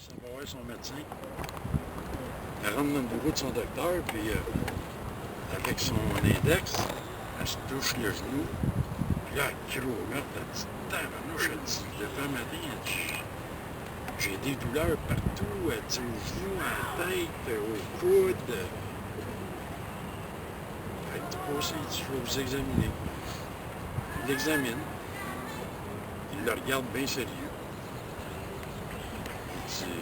Ça va voir son médecin. Elle rentre dans le bureau de son docteur, puis avec son index, elle se touche le genou. Puis là, elle croque, elle dit, tabarnouche, elle dit, le temps matin, elle dit, j'ai des douleurs partout, elle dit, au genou, à la tête, au coude. Fait que tu passes, il dit, je vais vous examiner. Il l'examine. Il le regarde bien sérieux. Il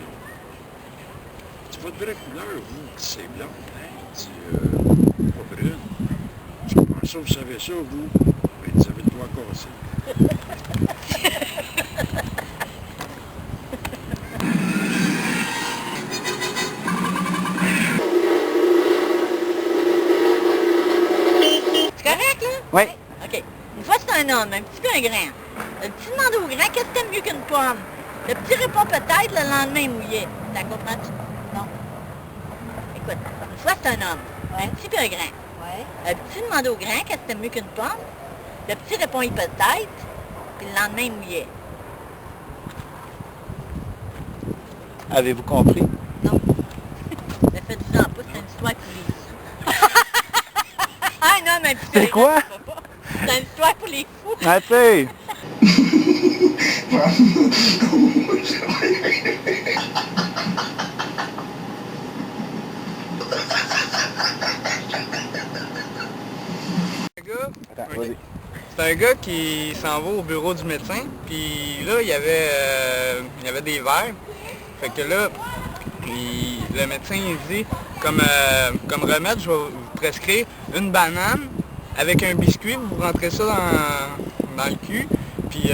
dit, votre vraie couleur, vous, c'est blanc. Hein? Il dit, pas brune. Je pense ça, vous savez ça, vous. Il dit, vous avez le doigt cassé. C'est correct, là? Oui. OK. Une fois, c'est un homme, un petit peu un grand. Le petit demande au grand, qu'est-ce que t'aimes mieux qu'une pomme? Le petit répond peut-être, le lendemain mouillé. T'as compris? Non. Écoute, une fois, c'est un homme, un petit peu un grand. Ouais. Le petit demande au grand, qu'est-ce que t'aimes mieux qu'une pomme? Le petit répond il peut-être, puis le lendemain mouillé. Avez-vous compris? Non. Mais faites-en pas, c'est une histoire pour les fous. Ah non, mais un petit peu C'est quoi? grand, c'est une histoire pour les fous. Ah, tu sais. Attends, vas-y. C'est un gars qui s'en va au bureau du médecin, puis là, il y avait des verres. Fait que là, le médecin, il dit, comme remède, je vais vous prescrire une banane avec un biscuit, vous rentrez ça dans le cul, puis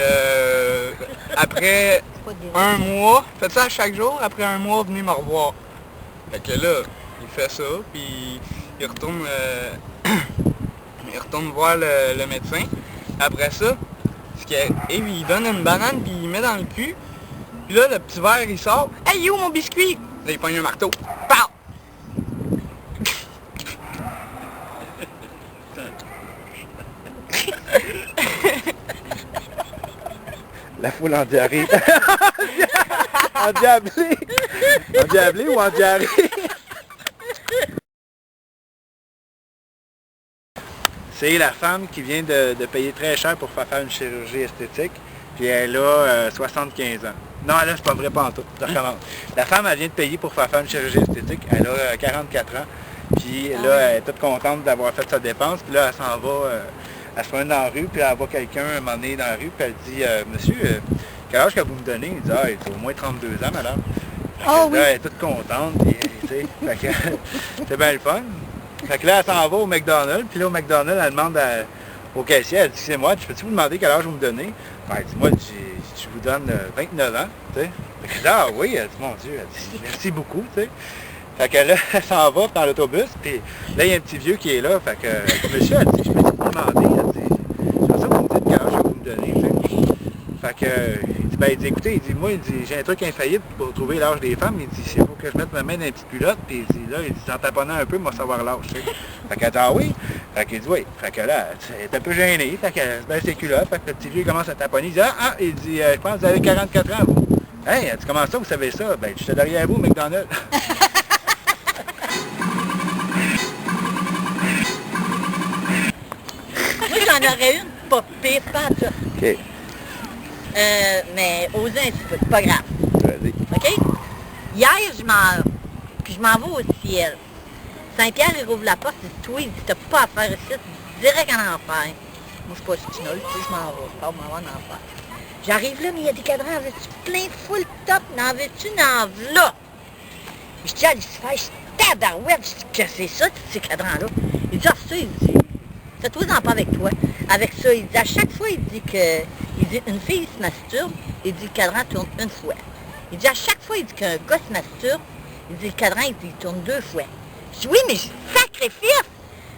après un mois, faites ça à chaque jour, après un mois, venez me revoir. Fait que là, il fait ça, puis il retourne... il retourne voir le médecin. Après ça, il donne une banane puis il met dans le cul. Puis là, le petit verre, il sort. « Hey, il est où mon biscuit? » Là, il pogne un marteau. Pow! La foule en diarrhée. En diablé. En diablé ou en diarrhée? C'est la femme qui vient de payer très cher pour faire une chirurgie esthétique, puis elle a 75 ans. Non, là, c'est pas vrai, pas en tout. Je recommence. La femme, elle vient de payer pour faire une chirurgie esthétique. Elle a 44 ans, puis là, elle est toute contente d'avoir fait sa dépense, puis là, elle s'en va, elle se promène dans la rue, puis elle voit quelqu'un un moment donné dans la rue, puis elle dit « Monsieur, quel âge que vous me donnez? » Il dit « Ah, il est au moins 32 ans, madame. » Oh, oui. Là, elle est toute contente, puis, tu sais, fait que c'est bien le fun. Fait que là, elle s'en va au McDonald's, puis là, au McDonald's, elle demande au caissier, elle dit, c'est moi, je peux-tu vous demander quel âge vous me donnez? Ben, elle dit, moi, je vous donne 29 ans, tu sais. Fait que je dis, ah oui, elle dit, mon Dieu, elle dit, merci beaucoup, tu sais. Fait que là, elle s'en va dans l'autobus, puis là, il y a un petit vieux qui est là, fait que, elle dit, monsieur, elle dit, je peux vous demander, elle dit, c'est ça que vous me dites quel âge vous me donnez, tu sais. Fait que, il dit, écoutez, il dit, moi, il dit, j'ai un truc infaillible pour trouver l'âge des femmes. Il dit, il faut que je mette ma main dans une petite culotte. Puis il dit, là, il dit, en taponnant un peu, moi, savoir l'âge, tu sais. Fait qu'elle dit, ah oui? Fait qu'il dit, oui. Fait que là, elle est un peu gênée. Fait qu'elle se met ses culottes. Fait que le petit vieux commence à taponner. Il dit, il dit, je pense que vous avez 44 ans, vous. Hey, elle dit, comment ça, vous savez ça? Ben, j'étais derrière vous, McDonald's. Moi, j'en aurais une pas pire, pas ça. OK. Mais oser un petit peu, pas grave. Vas-y. OK? Hier, je m'en vais au ciel. Saint-Pierre, il rouvre la porte, il dit, toi, il dit, t'as pas à faire ici, direct en enfer. Moi, je suis pas stinole, tu sais, je m'en vais, je pars m'en vais en enfer. J'arrive là, mais il y a des cadrans, en veux-tu plein full top, n'en veux-tu, n'en v'là? Je dis, allez, se faire, tabarouette, je dis, qu'est-ce que c'est ça, tous ces cadrans-là? Il dit, ah, ça, il dit, fais-toi-en pas avec toi. Avec ça, il dit, à chaque fois, il dit que, il dit, une fille se masturbe, il dit, le cadran tourne une fois. Il dit, à chaque fois, il dit qu'un gars se masturbe, il dit, le cadran, il dit, il tourne 2 fois. Je dis, oui, mais sacrifice!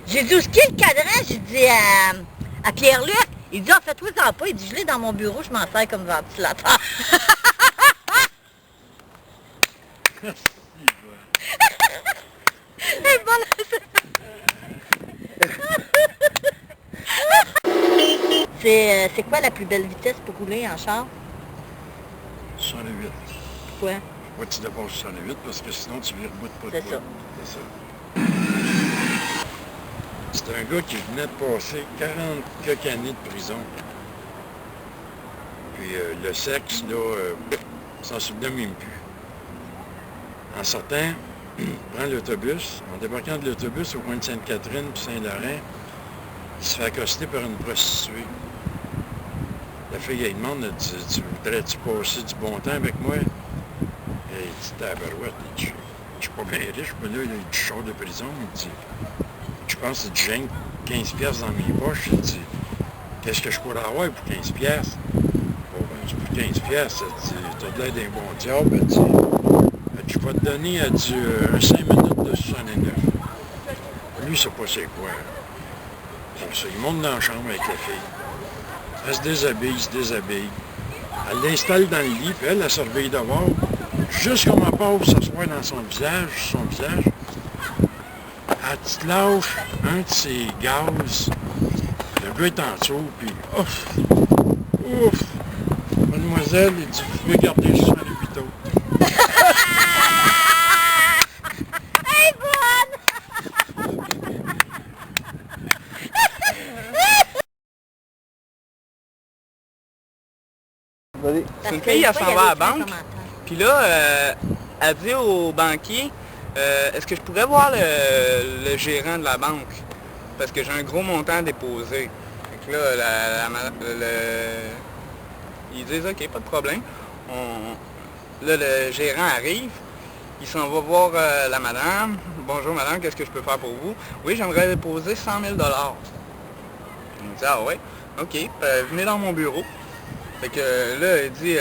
J'ai dit, où est-ce qu'il y a le cadran? J'ai dit à Pierre-Luc. Il dit, ah, fais-toi-en pas. Il dit, je l'ai dans mon bureau, je m'en sers comme ventilateur. C'est bon, c'est quoi la plus belle vitesse pour rouler en char? 108. Pourquoi? Faut pas que tu dépasses 68 parce que sinon tu vires bout de C'est ça. C'est ça. C'est un gars qui venait de passer 40 quelques années de prison. Puis le sexe, là, s'en souvenait même plus. En sortant, il prend l'autobus. En débarquant de l'autobus au coin de Sainte-Catherine puis Saint-Laurent, il se fait accoster par une prostituée. La fille, elle demande, elle dit, tu voudrais-tu passer du bon temps avec moi? Et il dit, tabarouette, je suis pas bien riche, mais là, il dit, je sors de prison. Il dit, je pense que j'ai 15 piastres dans mes poches. Il dit, qu'est-ce que je pourrais avoir pour 15 piastres? Bon, ben, pour 15 piastres, tu as de l'air d'un bon diable. Elle dit, je vais te donner, elle dit, un 5 minutes de 69. Lui, il sait pas c'est quoi. Comme ça, il monte dans la chambre avec la fille. Elle se déshabille. Elle l'installe dans le lit, puis elle se réveille dehors. Juste comme elle part s'asseoir dans son visage, elle te lâche un de ses gaz. Le gars est en dessous, puis ouf! Mademoiselle, il dit, vous pouvez garder ça à l'hôpital. Hey, bonne! Vas-y. C'est une fille, elle s'en va à la banque. Puis là, elle dit au banquier, est-ce que je pourrais voir le gérant de la banque? Parce que j'ai un gros montant à déposer. Fait que là, ils disent, OK, pas de problème. Là, le gérant arrive. Il s'en va voir la madame. Bonjour madame, qu'est-ce que je peux faire pour vous? Oui, j'aimerais déposer 100 000 $. Il me dit, ah ouais, OK, venez dans mon bureau. Fait que là, il dit,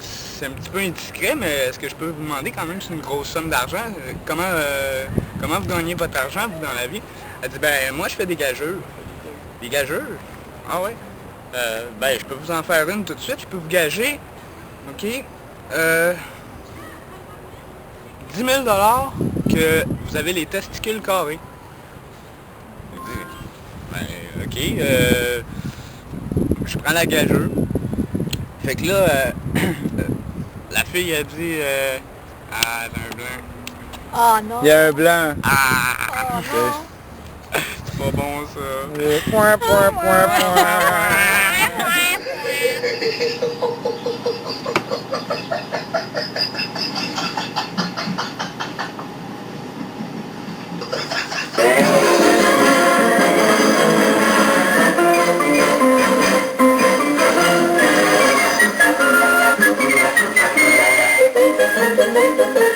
c'est un petit peu indiscret, mais est-ce que je peux vous demander quand même, c'est une grosse somme d'argent? Comment vous gagnez votre argent, vous, dans la vie? Elle dit, ben moi, je fais des gageurs. Des gageurs? Ah ouais? Ben, je peux vous en faire une tout de suite, je peux vous gager. OK? 10 000 $ que vous avez les testicules carrés. Il dit, ben, OK, je prends la gageure. Fait que là, la fille a dit, ah, elle a un blanc. Oh non! Il y a un blanc. Ah, Oh non! c'est pas bon ça. Point. Thank you.